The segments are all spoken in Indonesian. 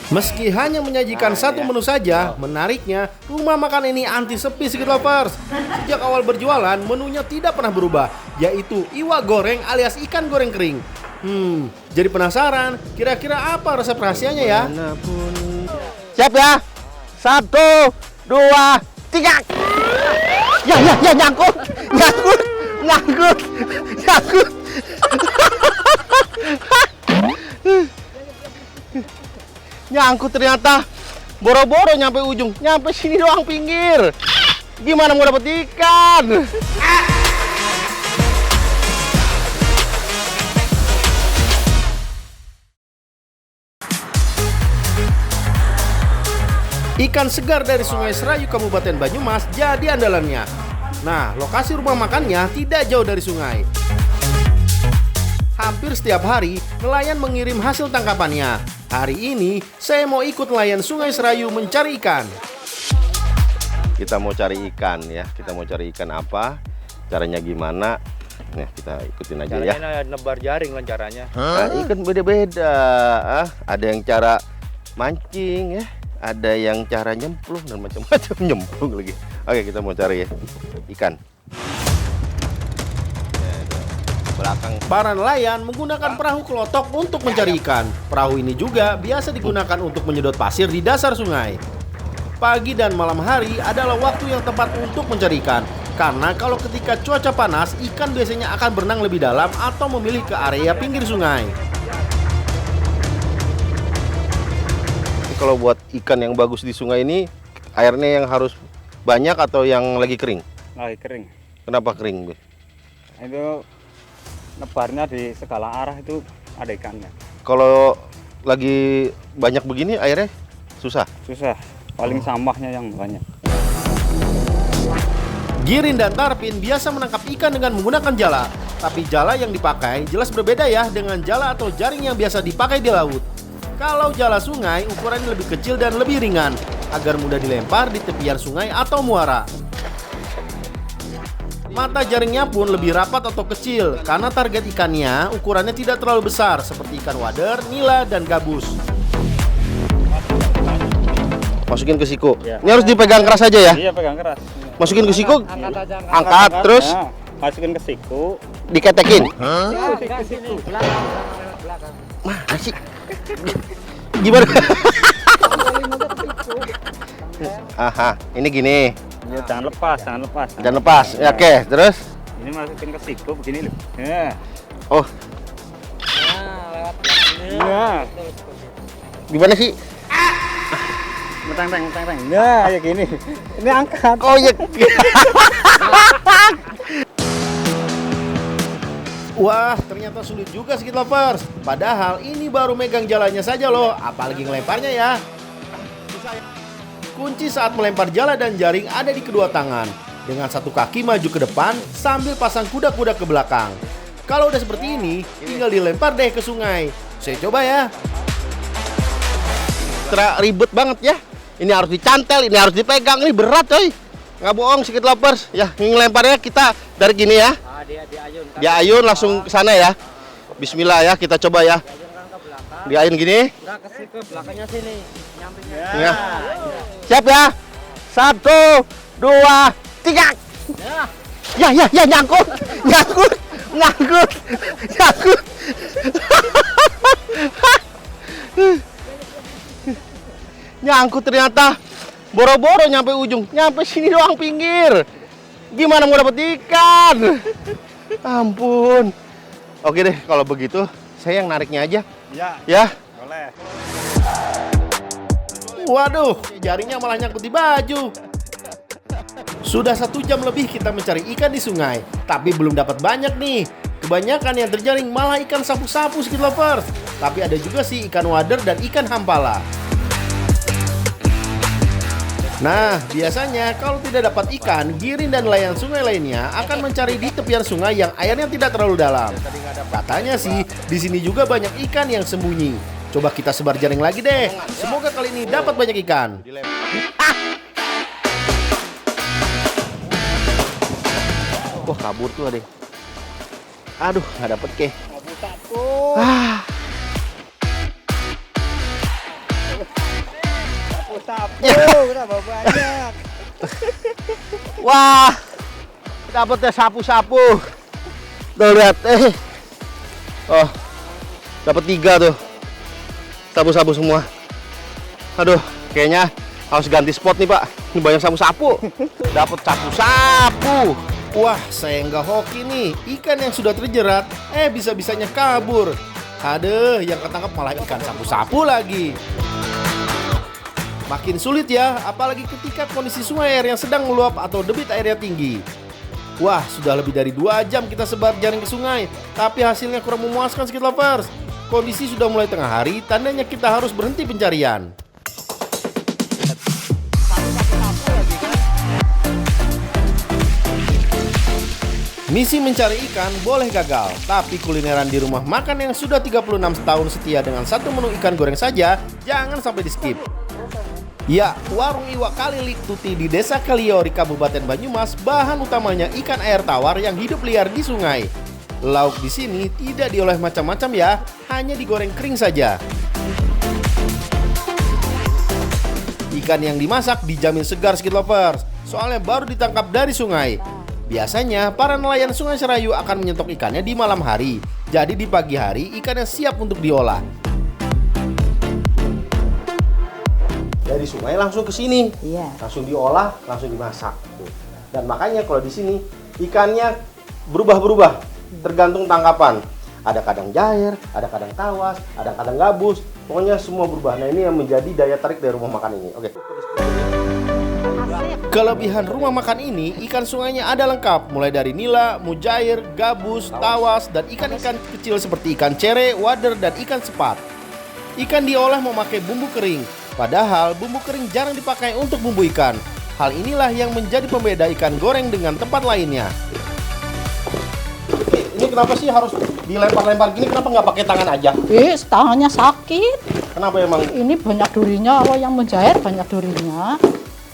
Meski hanya menyajikan satu menu saja, menariknya rumah makan ini anti sepi Skit Lovers. Sejak awal berjualan, menunya tidak pernah berubah, yaitu iwak goreng alias ikan goreng kering. Jadi penasaran, kira-kira apa resep rahasianya ya? Siap ya? 1, 2, 3. Ya, nyangkut. Nyangkut ternyata. Boro-boro nyampe ujung, nyampe sini doang pinggir. Gimana mau dapet ikan? Ikan segar dari Sungai Serayu Kabupaten Banyumas jadi andalannya. Nah, lokasi rumah makannya tidak jauh dari sungai. Hampir setiap hari, nelayan mengirim hasil tangkapannya. Hari ini, saya mau ikut nelayan Sungai Serayu mencari ikan. Kita mau cari ikan ya. Kita mau cari ikan apa? Caranya gimana? Nah, kita ikutin aja ya. Caranya nebar jaring lah caranya. Nah, ikan beda-beda. Ada yang cara mancing ya. Ada yang cara nyemplung dan macam-macam nyemplung lagi. Oke, kita mau cari ya ikan. Belakang. Para nelayan menggunakan perahu kelotok untuk mencari ikan. Perahu ini juga biasa digunakan untuk menyedot pasir di dasar sungai. Pagi dan malam hari adalah waktu yang tepat untuk mencari ikan. Karena kalau ketika cuaca panas, ikan biasanya akan berenang lebih dalam atau memilih ke area pinggir sungai. Kalau buat ikan yang bagus di sungai ini, airnya yang harus banyak atau yang lagi kering? Lagi kering. Kenapa kering, Bu? Itu nebarnya di segala arah itu ada ikannya. Kalau lagi banyak begini airnya susah? Susah. Paling sampahnya yang banyak. Girin dan Tarpin biasa menangkap ikan dengan menggunakan jala. Tapi jala yang dipakai jelas berbeda ya dengan jala atau jaring yang biasa dipakai di laut. Kalau jala sungai ukurannya lebih kecil dan lebih ringan agar mudah dilempar di tepian sungai atau muara. Mata jaringnya pun lebih rapat atau kecil karena target ikannya ukurannya tidak terlalu besar seperti ikan wader, nila, dan gabus. Masukin ke siku. Ya. Ini harus dipegang keras aja ya? Iya, pegang keras. Masukin ke siku, Angkat angkat terus ya. Masukin ke siku. diketekin. Mana sih? Gimana? Aha, ini gini. Ya, jangan lepas. Jangan lepas. Ya, oke, terus? Ini masukin ke siku begini loh. Ya. Oh, Nah, gimana sih? teng. Nah, kayak gini. Ini angkat. Oh iya. Wah, ternyata sulit juga Skit Lovers. Padahal ini baru megang jalannya saja loh, apalagi ngelemparnya ya. Kunci saat melempar jala dan jaring ada di kedua tangan. Dengan satu kaki maju ke depan sambil pasang kuda-kuda ke belakang. Kalau udah seperti ini, tinggal dilempar deh ke sungai. Saya coba ya. Ribet banget ya. Ini harus dicantel, ini harus dipegang, ini berat coy. Nggak bohong Skit Lovers. Ya, ngelemparnya kita dari gini ya. Dia ayun langsung ke sana ya. Bismillah ya, kita coba ya. Dia ayun gini. Ke belakangnya sini. Ya. Siap ya. 1, 2, 3. Ya, nyangkut. Nyangkut ternyata. Boro-boro nyampe ujung, nyampe sini doang pinggir. Gimana mau dapet ikan? Ampun. Oke deh, kalau begitu saya yang nariknya aja. Ya. Boleh. Waduh, jaringnya malah nyangkut di baju. Sudah 1 jam lebih kita mencari ikan di sungai, tapi belum dapat banyak nih. Kebanyakan yang terjaring malah ikan sapu-sapu Skit Lovers. Tapi ada juga sih ikan wader dan ikan hampala. Nah, biasanya kalau tidak dapat ikan, Girin dan nelayan sungai lainnya akan mencari di tepian sungai yang airnya tidak terlalu dalam. Katanya sih, di sini juga banyak ikan yang sembunyi. Coba kita sebar jaring lagi deh. Semoga kali ini dapat banyak ikan. Wah, kabur tuh adek. Aduh, nggak dapet ke. Kabur satu. dapatnya. Berapa banyak? Wah, dapatnya sapu-sapu. Tuh lihat, oh, dapat 3 tuh, sapu-sapu semua. Aduh, kayaknya harus ganti spot nih Pak. Ini banyak sapu-sapu. Dapat sapu-sapu. Wah, saya nggak hoki nih. Ikan yang sudah terjerat, bisa-bisanya kabur. Aduh, yang ketangkap malah ikan sapu-sapu lagi. Makin sulit ya, apalagi ketika kondisi sungai air yang sedang meluap atau debit airnya tinggi. Wah, sudah lebih dari 2 jam kita sebar jaring ke sungai, tapi hasilnya kurang memuaskan Skate Lovers. Kondisi sudah mulai tengah hari, tandanya kita harus berhenti pencarian. Misi mencari ikan boleh gagal, tapi kulineran di rumah makan yang sudah 36 tahun setia dengan satu menu ikan goreng saja, jangan sampai di skip. Ya, warung Iwak Kalilik Tuti di Desa Kaliori, Kabupaten Banyumas, bahan utamanya ikan air tawar yang hidup liar di sungai. Lauk di sini tidak diolah macam-macam ya, hanya digoreng kering saja. Ikan yang dimasak dijamin segar Skate Lovers, soalnya baru ditangkap dari sungai. Biasanya para nelayan Sungai Serayu akan menyetok ikannya di malam hari, jadi di pagi hari ikannya siap untuk diolah. Dari sungai langsung ke sini, langsung diolah, langsung dimasak. Dan makanya kalau di sini ikannya berubah-berubah, tergantung tangkapan. Ada kadang jair, ada kadang tawas, ada kadang gabus, pokoknya semua berubah. Nah ini yang menjadi daya tarik dari rumah makan ini. Oke. Kelebihan rumah makan ini, ikan sungainya ada lengkap, mulai dari nila, mujair, gabus, tawas, dan ikan-ikan kecil seperti ikan cere, wader, dan ikan sepat. Ikan diolah memakai bumbu kering, padahal bumbu kering jarang dipakai untuk bumbu ikan. Hal inilah yang menjadi pembeda ikan goreng dengan tempat lainnya. Ini kenapa sih harus dilempar-lempar gini? Kenapa nggak pakai tangan aja? Tangannya sakit. Kenapa emang? Ini banyak durinya, kalau yang menjahit banyak durinya.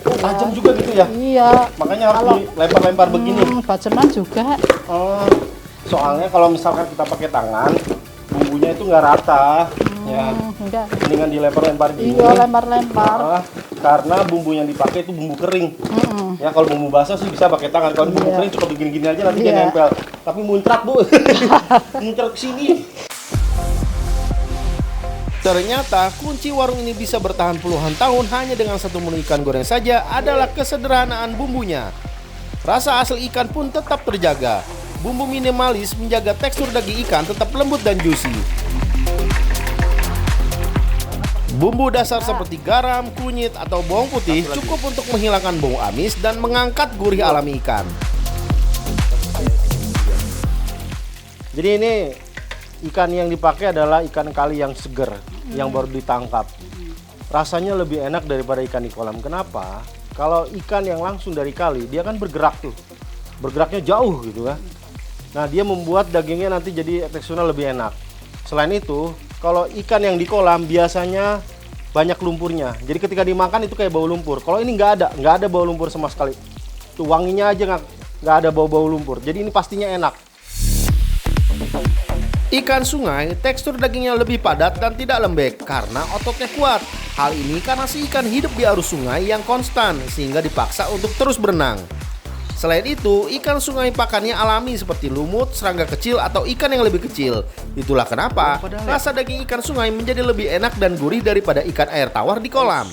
Oh, tajam juga gitu ya? Iya. Makanya harus dilempar-lempar begini. Baceman juga. Oh, soalnya kalau misalkan kita pakai tangan, bumbunya itu nggak rata. Ya, Enggak. mendingan dilempar-lempar gini. Iya, lempar-lempar. Karena bumbu yang dipakai itu bumbu kering. Ya kalau bumbu basah sih bisa pakai tangan. Kalau bumbu kering cukup begini-gini aja nanti dia nempel. Tapi muncrat Bu, muncrat ke sini. Ternyata kunci warung ini bisa bertahan puluhan tahun hanya dengan satu menu ikan goreng saja adalah kesederhanaan bumbunya. Rasa asli ikan pun tetap terjaga. Bumbu minimalis menjaga tekstur daging ikan tetap lembut dan juicy. Bumbu dasar seperti garam, kunyit, atau bawang putih cukup untuk menghilangkan bau amis dan mengangkat gurih alami ikan. Jadi ini ikan yang dipakai adalah ikan kali yang seger, yang baru ditangkap. Rasanya lebih enak daripada ikan di kolam. Kenapa? Kalau ikan yang langsung dari kali, dia kan bergerak tuh. Bergeraknya jauh gitu kan. Nah, dia membuat dagingnya nanti jadi teksturnya lebih enak. Selain itu, kalau ikan yang di kolam biasanya banyak lumpurnya. Jadi ketika dimakan itu kayak bau lumpur. Kalau ini nggak ada bau lumpur sama sekali. Tuh wanginya aja nggak ada bau-bau lumpur. Jadi ini pastinya enak. Ikan sungai tekstur dagingnya lebih padat dan tidak lembek karena ototnya kuat. Hal ini karena si ikan hidup di arus sungai yang konstan sehingga dipaksa untuk terus berenang. Selain itu, ikan sungai pakannya alami seperti lumut, serangga kecil, atau ikan yang lebih kecil. Itulah kenapa rasa daging ikan sungai menjadi lebih enak dan gurih daripada ikan air tawar di kolam.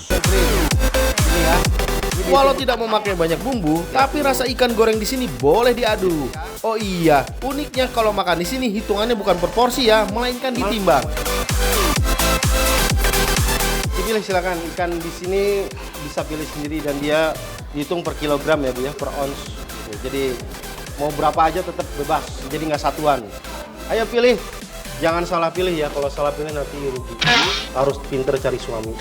Walau tidak memakai banyak bumbu, tapi rasa ikan goreng di sini boleh diadu. Oh iya, uniknya kalau makan di sini hitungannya bukan per porsi ya, melainkan ditimbang. Pilih silakan, ikan di sini bisa pilih sendiri dan dia dihitung per kilogram ya Bu ya, per ons. Jadi mau berapa aja tetap bebas, jadi nggak satuan. Ayo pilih, jangan salah pilih ya, kalau salah pilih nanti rugi. Harus pinter cari suami.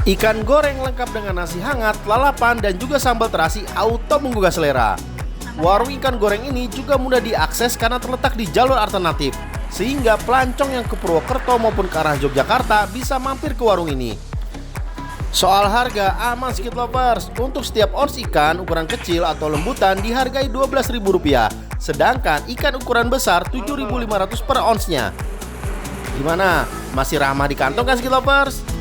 Ikan goreng lengkap dengan nasi hangat, lalapan, dan juga sambal terasi auto menggugah selera. Warung ikan goreng ini juga mudah diakses karena terletak di jalur alternatif, sehingga pelancong yang ke Purwokerto maupun ke arah Yogyakarta bisa mampir ke warung ini. Soal harga, aman Skate Lovers. Untuk setiap ons ikan ukuran kecil atau lembutan dihargai Rp12.000. Sedangkan ikan ukuran besar 7.500 per onsnya. Gimana? Masih ramah di kantong kan Skit Lovers?